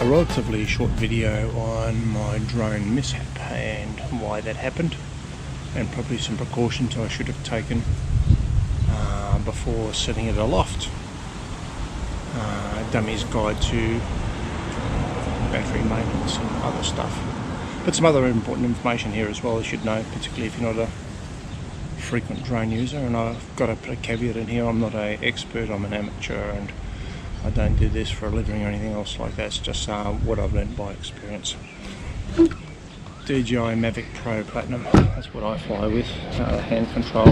a relatively short video on my drone mishap and why that happened, and probably some precautions I should have taken before setting it aloft. Dummy's guide to battery maintenance and other stuff. But some other important information here as well, you should know, particularly if you're not a frequent drone user. And I've got to put a caveat in here, I'm not an expert, I'm an amateur, and I don't do this for a living or anything else like that. It's just what I've learned by experience. DJI Mavic Pro Platinum, that's what I fly with, hand control,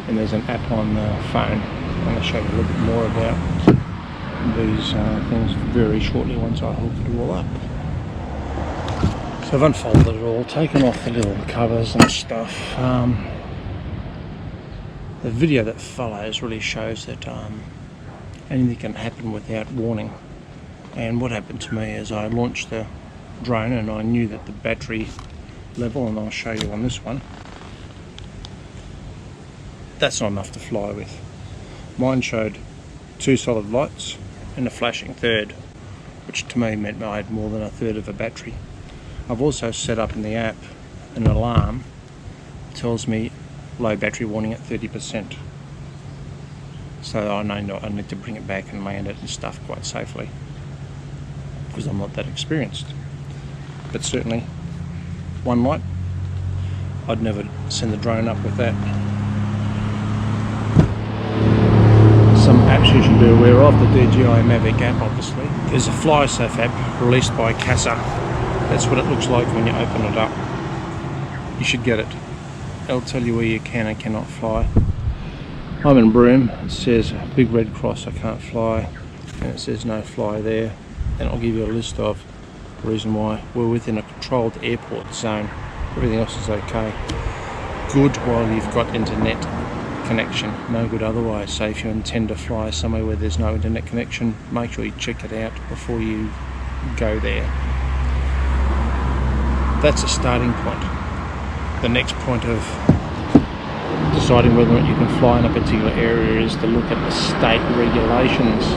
and there's an app on the phone. I'm going to show you a little bit more about these things very shortly once I hook it all up. So I've unfolded it all, taken off the little covers and stuff. The video that follows really shows that anything can happen without warning. And what happened to me is I launched the drone and I knew that the battery level, and I'll show you on this one, that's not enough to fly with. Mine showed 2 solid lights and a flashing third, which to me meant I had more than a third of a battery. I've also set up in the app an alarm that tells me low battery warning at 30%, so I know I need to bring it back and land it and stuff quite safely, because I'm not that experienced. But certainly one light, I'd never send the drone up with that. Some apps you should be aware of, the DJI Mavic app obviously. There's a FlySafe app released by CASA. That's what it looks like when you open it up. You should get it. It'll tell you where you can and cannot fly. I'm in Broome, it says a big red cross, I can't fly, and it says no fly there. And I'll give you a list of the reason why. We're within a controlled airport zone. Everything else is okay. Good while you've got internet connection, no good otherwise. So if you intend to fly somewhere where there's no internet connection, make sure you check it out before you go there. That's a starting point. The next point of deciding whether or not you can fly in a particular area is to look at the state regulations.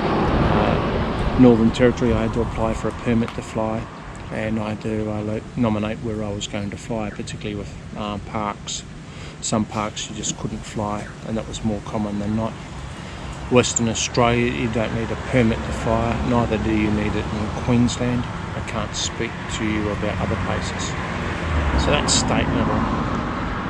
Northern Territory, I had to apply for a permit to fly, and I had to nominate where I was going to fly, particularly with parks. Some parks you just couldn't fly, and that was more common than not. Western Australia, you don't need a permit to fly, neither do you need it in Queensland. I can't speak to you about other places. So that's state level.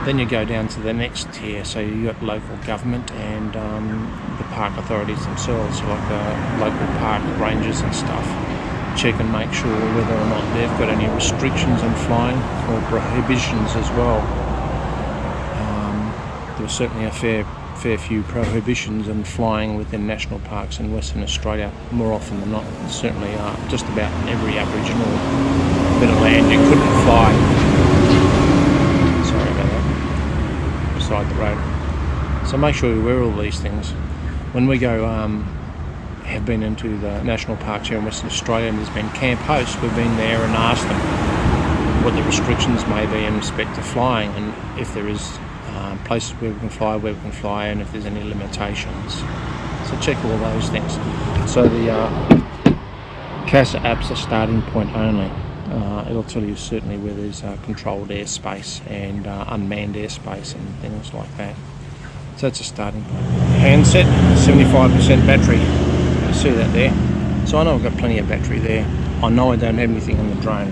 Then you go down to the next tier, so you've got local government and the park authorities themselves, like the local park rangers and stuff. Check and make sure whether or not they've got any restrictions on flying or prohibitions as well. There's certainly a fair few prohibitions on flying within national parks in Western Australia, more often than not. Certainly just about in every Aboriginal bit of land you couldn't fly. Sorry about that. Beside the road. So make sure you're aware of all these things. When we go, have been into the national parks here in Western Australia, and there's been camp hosts, we've been there and asked them what the restrictions may be in respect to flying, and if there is places where we can fly, and if there's any limitations. So check all those things. So the CASA app's a starting point only. It'll tell you certainly where there's controlled airspace and unmanned airspace and things like that. So that's a starting point. Handset, 75% battery. You see that there? So I know I've got plenty of battery there. I know I don't have anything on the drone.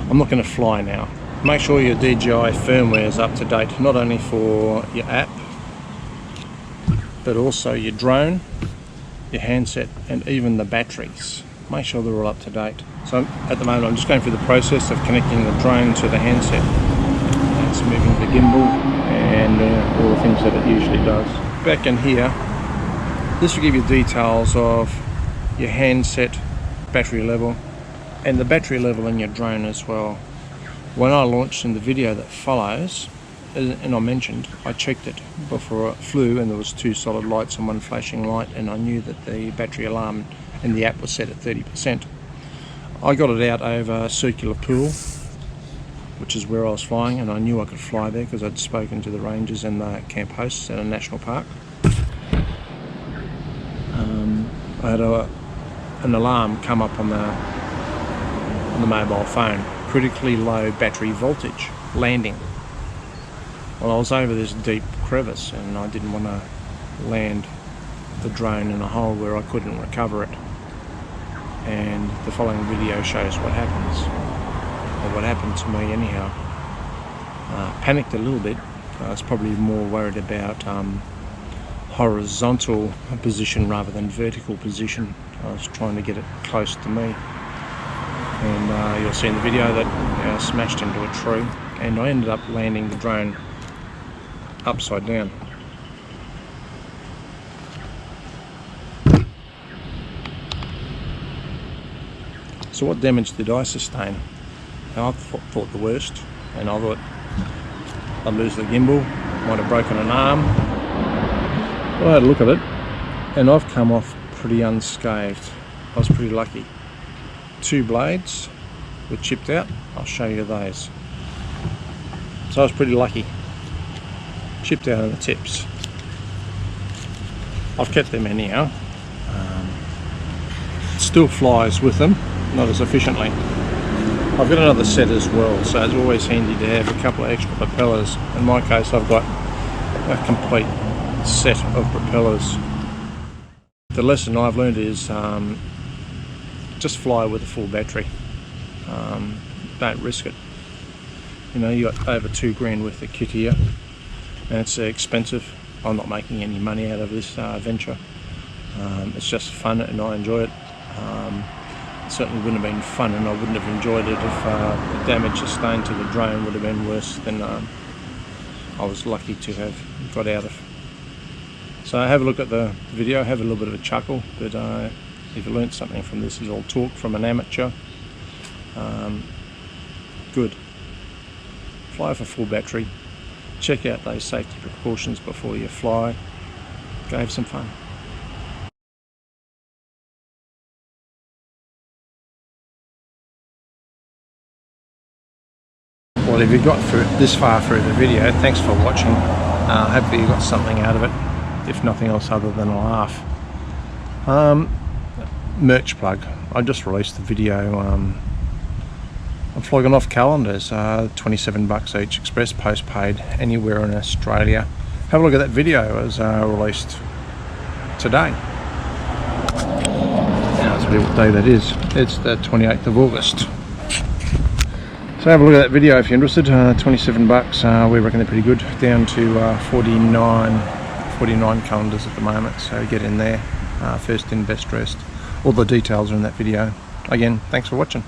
I'm not going to fly now. Make sure your DJI firmware is up to date, not only for your app, but also your drone, your handset, and even the batteries. Make sure they're all up to date. So at the moment I'm just going through the process of connecting the drone to the handset. It's moving the gimbal and all the things that it usually does. Back in here, this will give you details of your handset battery level and the battery level in your drone as well. When I launched in the video that follows, and I mentioned, I checked it before it flew and there was 2 solid lights and 1 flashing light, and I knew that the battery alarm in the app was set at 30%. I got it out over Circular Pool, which is where I was flying, and I knew I could fly there because I'd spoken to the rangers and the camp hosts at a national park. I had an alarm come up on the on the mobile phone, critically low battery voltage, landing. Well, I was over this deep crevice and I didn't want to land the drone in a hole where I couldn't recover it. And the following video shows what happens, or what happened to me anyhow. Panicked a little bit. I was probably more worried about horizontal position rather than vertical position. I was trying to get it close to me, and you'll see in the video that I smashed into a tree, and I ended up landing the drone upside down. So what damage did I sustain? I thought the worst, and I thought I'd lose the gimbal, might have broken an arm. Well, I had a look at it, and I've come off pretty unscathed. I was pretty lucky. 2 blades were chipped out. I'll show you those. So I was pretty lucky. Chipped out of the tips. I've kept them anyhow. It still flies with them, not as efficiently. I've got another set as well, so it's always handy to have a couple of extra propellers. In my case, I've got a complete set of propellers. The lesson I've learned is just fly with a full battery. Don't risk it. You know, you got over $2,000 worth of kit here, and it's expensive. I'm not making any money out of this venture. It's just fun and I enjoy it. It certainly wouldn't have been fun, and I wouldn't have enjoyed it if the damage sustained to the drone would have been worse than I was lucky to have got out of. So have a look at the video, have a little bit of a chuckle, but if you learnt something from this, is all talk from an amateur. Good. Fly with a full battery. Check out those safety precautions before you fly. Go have some fun. Well, if you got through this far through the video, thanks for watching. Hopefully you got something out of it, if nothing else other than a laugh. Merch plug. I just released the video. I'm flogging off calendars, $27 each, express, postpaid, anywhere in Australia. Have a look at that video. It was released today. Now, I'll tell you what day that is. It's the 28th of August. So have a look at that video if you're interested. $27, we reckon they're pretty good. Down to 49 calendars at the moment, so get in there. First in, best dressed. All the details are in that video. Again, thanks for watching.